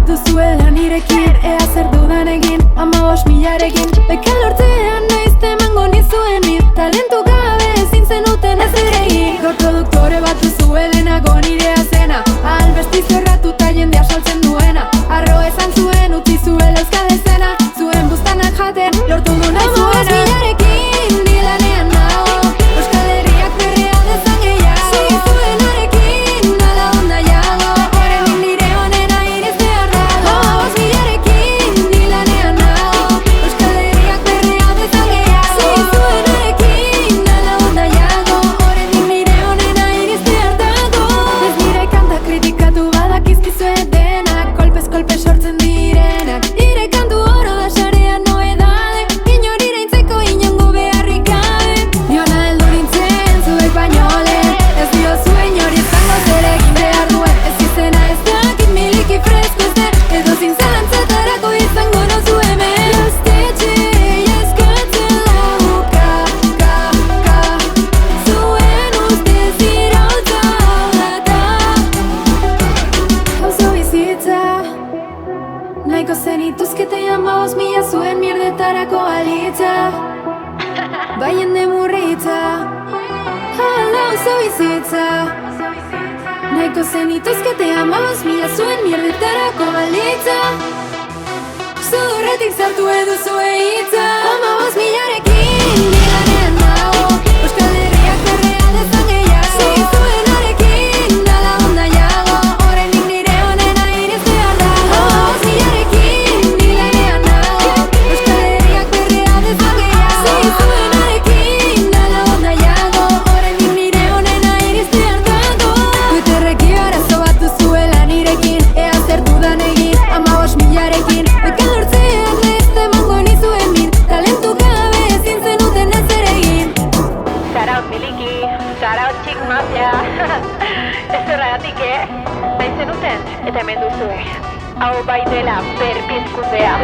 duzuela nirekin, ea zer dudan egin 15.000-arekin. Beka lortzean naiz temango nizuen mit, talentu gabe ezin zenuten ez ere egin. Gaur produktore bat duzuelenago nirea zena, albesti zerratuta jendea saltzen duena. Arro esan zuen utzi zuela euskal ezena, zuen buztanak jaten lortu du nahi zuena. 15.000-arekin dilanean nago, Euskal Herriak berrea dezan gehiago. Zuenarekin ala onda jago, oraindik nire onena iriztear dago. 15.000-arekin dilanean nago, Euskal Herriak berrea dezan gehiago. Zuenarekin ala onda jago, oraindik nire onena iriztear dago. Ez nire kanta kritikatu badakizkizue denak, kolpez kolpe sortzen direnak. Nire kantu oro da sarean noedade, inor iraintzeko inongo beharrik gabe. Niona heldu nintzen zuek baino lehen, ez diozue inori izango zer egin behar duen. Ez izena ez dakit miliki fresko ez den, edozein zalantzatarako izango nauzu hemen. Gaztetxeei eskatzen lauka, zuen ustez iraultza da. Gauza bizitza nahiko zenituzkete 15.000 zuen mierdetarako alitza, bai jende murritza. Hala oso bizitza nahiko zenituzkete 15.000 zuen mierdetarako balitza, zudurretik sartu eduzue hitza. 15.000-arekin dilanean nago, Euskal Herriak berrea dezan gehiago. Zuenarekin ala onda jago, oraindik nire onena iriztear dago. 15.000-arekin dilanean nago, Euskal Herriak berrea dezan gehiago. Zuenarekin ala onda jago, oraindik nire onena iriztear dago. Twitterreki arazo bat duzuela nirekin, ea zer dudan egin 15.000-arekin. Beka lortzean naiz temango nizuen min, talentu gabe ezin zenuten ez ere egin. Shoutout Miliki, shoutout Chick Mafia. Ez horregatik, nahi zenuten, eta hemen duzue. Hau bai dela berpizkundea.